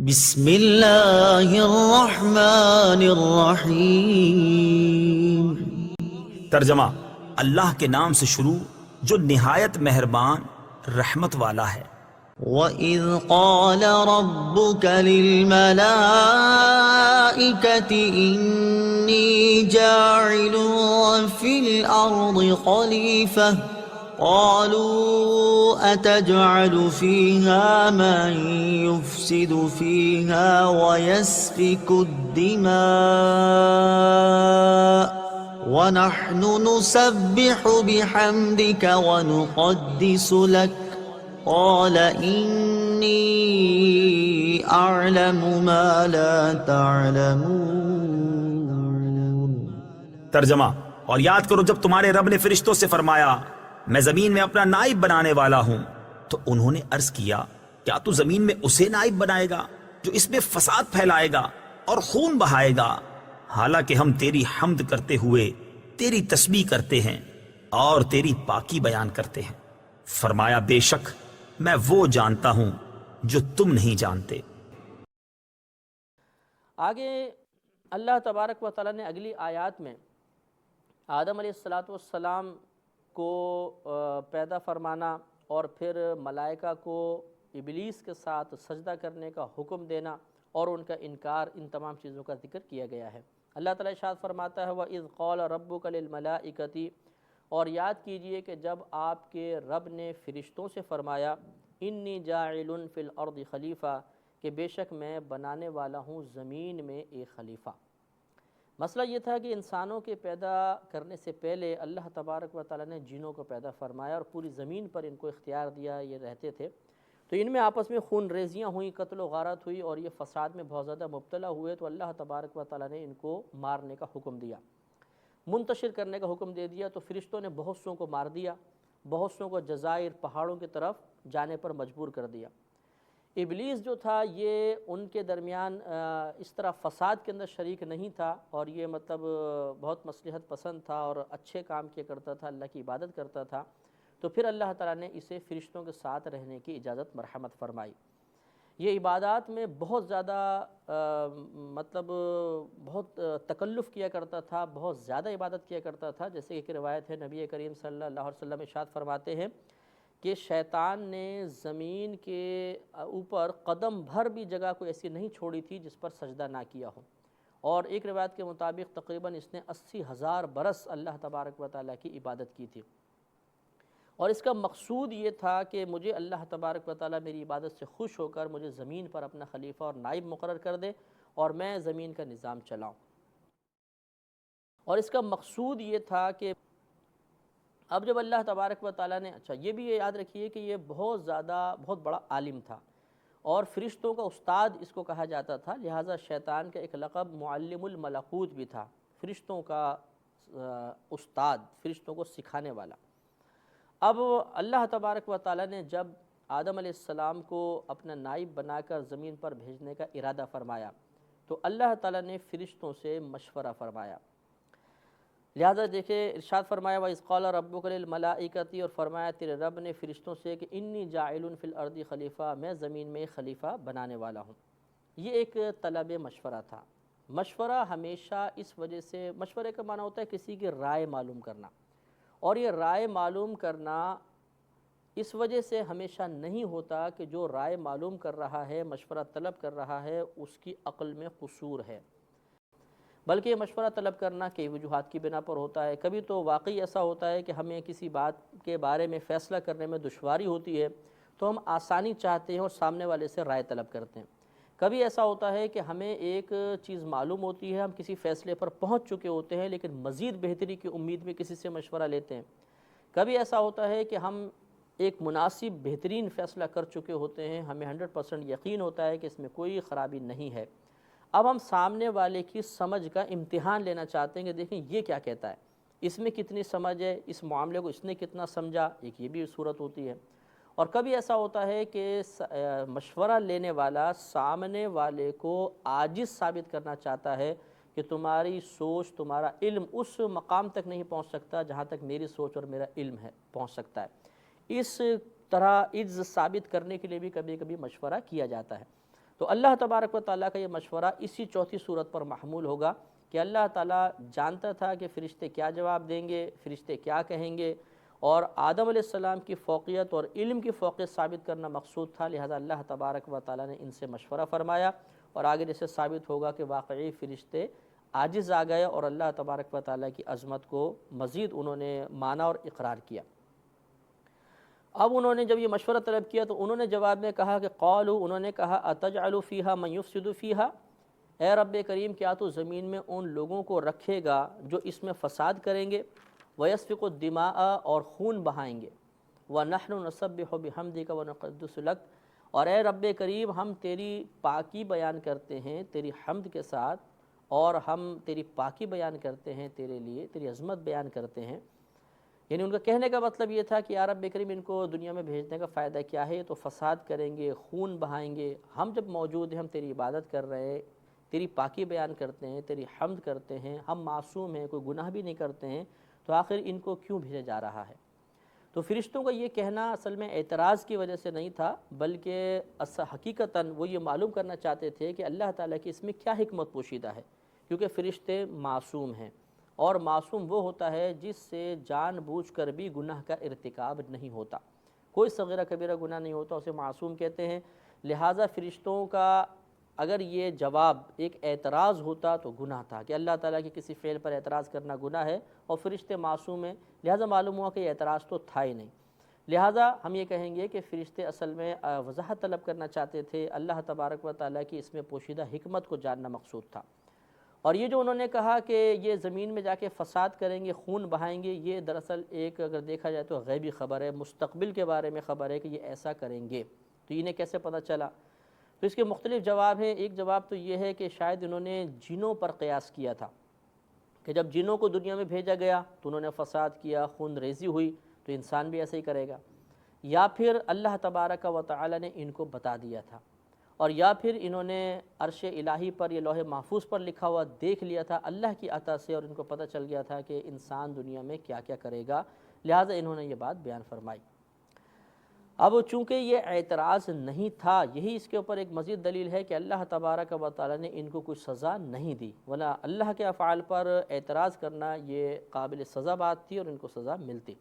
بسم اللہ الرحمن الرحیم۔ ترجمہ: اللہ کے نام سے شروع جو نہایت مہربان رحمت والا ہے۔ وَإِذْ قَالَ رَبُّكَ لِلْمَلَائِكَةِ إِنِّي جَاعِلٌ فِي الْأَرْضِ خَلِيفَةً قَالُوا أَتَجْعَلُ فِيهَا مَن يُفْسِدُ فِيهَا وَيَسْفِكُ الدِّمَاءَ وَنَحْنُ نُسَبِّحُ بِحَمْدِكَ وَنُقَدِّسُ لَكَ قال انی اعلم ما لا تعلمون۔ ترجمہ: اور یاد کرو جب تمہارے رب نے فرشتوں سے فرمایا میں زمین میں اپنا نائب بنانے والا ہوں، تو انہوں نے عرض کیا کیا تو زمین میں اسے نائب بنائے گا جو اس میں فساد پھیلائے گا اور خون بہائے گا، حالانکہ ہم تیری حمد کرتے ہوئے تیری تسبیح کرتے ہیں اور تیری پاکی بیان کرتے ہیں۔ فرمایا بے شک میں وہ جانتا ہوں جو تم نہیں جانتے۔ آگے اللہ تبارک و تعالیٰ نے اگلی آیات میں آدم علیہ السلام کو پیدا فرمانا اور پھر ملائکہ کو ابلیس کے ساتھ سجدہ کرنے کا حکم دینا اور ان کا انکار، ان تمام چیزوں کا ذکر کیا گیا ہے۔ اللہ تعالیٰ ارشاد فرماتا ہے وَإِذْ قَالَ رَبُّكَ لِلْمَلَائِكَةِ، اور یاد کیجئے کہ جب آپ کے رب نے فرشتوں سے فرمایا انی جاعل فی الارض خلیفہ، کہ بے شک میں بنانے والا ہوں زمین میں ایک خلیفہ۔ مسئلہ یہ تھا کہ انسانوں کے پیدا کرنے سے پہلے اللہ تبارک و تعالیٰ نے جنوں کو پیدا فرمایا اور پوری زمین پر ان کو اختیار دیا، یہ رہتے تھے، تو ان میں آپس میں خون ریزیاں ہوئیں، قتل و غارت ہوئی اور یہ فساد میں بہت زیادہ مبتلا ہوئے، تو اللہ تبارک و تعالیٰ نے ان کو مارنے کا حکم دیا، منتشر کرنے کا حکم دے دیا۔ تو فرشتوں نے بہت سوں کو مار دیا، بہت سوں کو جزائر پہاڑوں کی طرف جانے پر مجبور کر دیا۔ ابلیس جو تھا یہ ان کے درمیان اس طرح فساد کے اندر شریک نہیں تھا، اور یہ بہت مصلحت پسند تھا اور اچھے کام کیا کرتا تھا، اللہ کی عبادت کرتا تھا، تو پھر اللہ تعالیٰ نے اسے فرشتوں کے ساتھ رہنے کی اجازت مرحمت فرمائی۔ یہ عبادات میں بہت زیادہ بہت تکلف کیا کرتا تھا، بہت زیادہ عبادت کیا کرتا تھا، جیسے کہ ایک روایت ہے نبی کریم صلی اللہ علیہ وسلم ارشاد فرماتے ہیں کہ شیطان نے زمین کے اوپر قدم بھر بھی جگہ کوئی ایسی نہیں چھوڑی تھی جس پر سجدہ نہ کیا ہو، اور ایک روایت کے مطابق تقریباً اس نے 80,000 برس اللہ تبارک و تعالیٰ کی عبادت کی تھی، اور اس کا مقصود یہ تھا کہ مجھے اللہ تبارک و تعالیٰ میری عبادت سے خوش ہو کر مجھے زمین پر اپنا خلیفہ اور نائب مقرر کر دے اور میں زمین کا نظام چلاؤں۔ اور اس کا مقصود یہ تھا کہ اب جب اللہ تبارک و تعالیٰ نے یہ بھی یاد رکھیے کہ یہ بہت بڑا عالم تھا اور فرشتوں کا استاد اس کو کہا جاتا تھا، لہٰذا شیطان کا ایک لقب معلم الملکوت بھی تھا، فرشتوں کا استاد، فرشتوں کو سکھانے والا۔ اب اللہ تبارک و تعالیٰ نے جب آدم علیہ السلام کو اپنا نائب بنا کر زمین پر بھیجنے کا ارادہ فرمایا تو اللہ تعالیٰ نے فرشتوں سے مشورہ فرمایا، لہذا دیکھیں ارشاد فرمایا وَإِذْ قَالَ رَبُّكَ لِلْمَلَائِكَةِ، اور فرمایا تیرے رب نے فرشتوں سے کہ انی جاعل فی الارض خلیفہ، میں زمین میں خلیفہ بنانے والا ہوں۔ یہ ایک طلب مشورہ تھا۔ مشورہ ہمیشہ اس وجہ سے، مشورے کا معنی ہوتا ہے کسی کی رائے معلوم کرنا، اور یہ رائے معلوم کرنا اس وجہ سے ہمیشہ نہیں ہوتا کہ جو رائے معلوم کر رہا ہے، مشورہ طلب کر رہا ہے، اس کی عقل میں قصور ہے، بلکہ یہ مشورہ طلب کرنا کئی وجوہات کی بنا پر ہوتا ہے۔ کبھی تو واقعی ایسا ہوتا ہے کہ ہمیں کسی بات کے بارے میں فیصلہ کرنے میں دشواری ہوتی ہے تو ہم آسانی چاہتے ہیں اور سامنے والے سے رائے طلب کرتے ہیں۔ کبھی ایسا ہوتا ہے کہ ہمیں ایک چیز معلوم ہوتی ہے، ہم کسی فیصلے پر پہنچ چکے ہوتے ہیں لیکن مزید بہتری کی امید میں کسی سے مشورہ لیتے ہیں۔ کبھی ایسا ہوتا ہے کہ ہم ایک مناسب بہترین فیصلہ کر چکے ہوتے ہیں، ہمیں 100% یقین ہوتا ہے کہ اس میں کوئی خرابی نہیں ہے، اب ہم سامنے والے کی سمجھ کا امتحان لینا چاہتے ہیں کہ دیکھیں یہ کیا کہتا ہے، اس میں کتنی سمجھ ہے، اس معاملے کو اس نے کتنا سمجھا، ایک یہ بھی صورت ہوتی ہے۔ اور کبھی ایسا ہوتا ہے کہ مشورہ لینے والا سامنے والے کو عاجز ثابت کرنا چاہتا ہے کہ تمہاری سوچ، تمہارا علم اس مقام تک نہیں پہنچ سکتا جہاں تک میری سوچ اور میرا علم ہے پہنچ سکتا ہے۔ اس طرح عجز ثابت کرنے کے لیے بھی کبھی کبھی مشورہ کیا جاتا ہے۔ تو اللہ تبارک و تعالیٰ کا یہ مشورہ اسی چوتھی صورت پر محمول ہوگا کہ اللہ تعالیٰ جانتا تھا کہ فرشتے کیا جواب دیں گے، فرشتے کیا کہیں گے، اور آدم علیہ السلام کی فوقیت اور علم کی فوقیت ثابت کرنا مقصود تھا، لہذا اللہ تبارک و تعالیٰ نے ان سے مشورہ فرمایا، اور آگے جیسے ثابت ہوگا کہ واقعی فرشتے عاجز آ گئے اور اللہ تبارک و تعالیٰ کی عظمت کو مزید انہوں نے مانا اور اقرار کیا۔ اب انہوں نے جب یہ مشورہ طلب کیا تو انہوں نے جواب میں کہا کہ قالوا، انہوں نے کہا اتجعل فیہا من یفسد فیہا، اے رب کریم کیا تو زمین میں ان لوگوں کو رکھے گا جو اس میں فساد کریں گے، وَيَسْفِكُ الدِّمَاءَ اور خون بہائیں گے، وَنَحْنُ نُسَبِّحُ بِحَمْدِكَ وَنُقَدِّسُ لَكَ، اور اے رب کریم ہم تیری پاکی بیان کرتے ہیں تیری حمد کے ساتھ، اور ہم تیری پاکی بیان کرتے ہیں تیرے لیے، تیری عظمت بیان کرتے ہیں۔ یعنی ان کا کہنے کا مطلب یہ تھا کہ یا رب کریم ان کو دنیا میں بھیجنے کا فائدہ کیا ہے، تو فساد کریں گے، خون بہائیں گے، ہم جب موجود ہیں، ہم تیری عبادت کر رہے ہیں، تیری پاکی بیان کرتے ہیں، تیری حمد کرتے ہیں، ہم معصوم ہیں، کوئی گناہ بھی نہیں کرتے ہیں، تو آخر ان کو کیوں بھیجا جا رہا ہے؟ تو فرشتوں کا یہ کہنا اصل میں اعتراض کی وجہ سے نہیں تھا، بلکہ حقیقتاً وہ یہ معلوم کرنا چاہتے تھے کہ اللہ تعالیٰ کی اس میں کیا حکمت پوشیدہ ہے، کیونکہ فرشتے معصوم ہیں، اور معصوم وہ ہوتا ہے جس سے جان بوجھ کر بھی گناہ کا ارتکاب نہیں ہوتا، کوئی صغیرہ کبیرہ گناہ نہیں ہوتا، اسے معصوم کہتے ہیں۔ لہٰذا فرشتوں کا اگر یہ جواب ایک اعتراض ہوتا تو گناہ تھا کہ اللہ تعالیٰ کی کسی فعل پر اعتراض کرنا گناہ ہے، اور فرشتے معصوم ہیں، لہٰذا معلوم ہوا کہ یہ اعتراض تو تھا ہی نہیں۔ لہٰذا ہم یہ کہیں گے کہ فرشتے اصل میں وضاحت طلب کرنا چاہتے تھے، اللہ تبارک و تعالیٰ کی اس میں پوشیدہ حکمت کو جاننا مقصود تھا۔ اور یہ جو انہوں نے کہا کہ یہ زمین میں جا کے فساد کریں گے، خون بہائیں گے، یہ دراصل ایک اگر دیکھا جائے تو غیبی خبر ہے، مستقبل کے بارے میں خبر ہے کہ یہ ایسا کریں گے، تو انہیں کیسے پتہ چلا؟ تو اس کے مختلف جواب ہیں۔ ایک جواب تو یہ ہے کہ شاید انہوں نے جنوں پر قیاس کیا تھا کہ جب جنوں کو دنیا میں بھیجا گیا تو انہوں نے فساد کیا، خون ریزی ہوئی، تو انسان بھی ایسے ہی کرے گا، یا پھر اللہ تبارک و تعالی نے ان کو بتا دیا تھا، اور یا پھر انہوں نے عرش الہی پر، یہ لوح محفوظ پر لکھا ہوا دیکھ لیا تھا اللہ کی عطا سے، اور ان کو پتہ چل گیا تھا کہ انسان دنیا میں کیا کیا کرے گا، لہٰذا انہوں نے یہ بات بیان فرمائی۔ اب چونکہ یہ اعتراض نہیں تھا، یہی اس کے اوپر ایک مزید دلیل ہے کہ اللہ تبارک و تعالی نے ان کو کچھ سزا نہیں دی، ورنہ اللہ کے افعال پر اعتراض کرنا یہ قابل سزا بات تھی اور ان کو سزا ملتی۔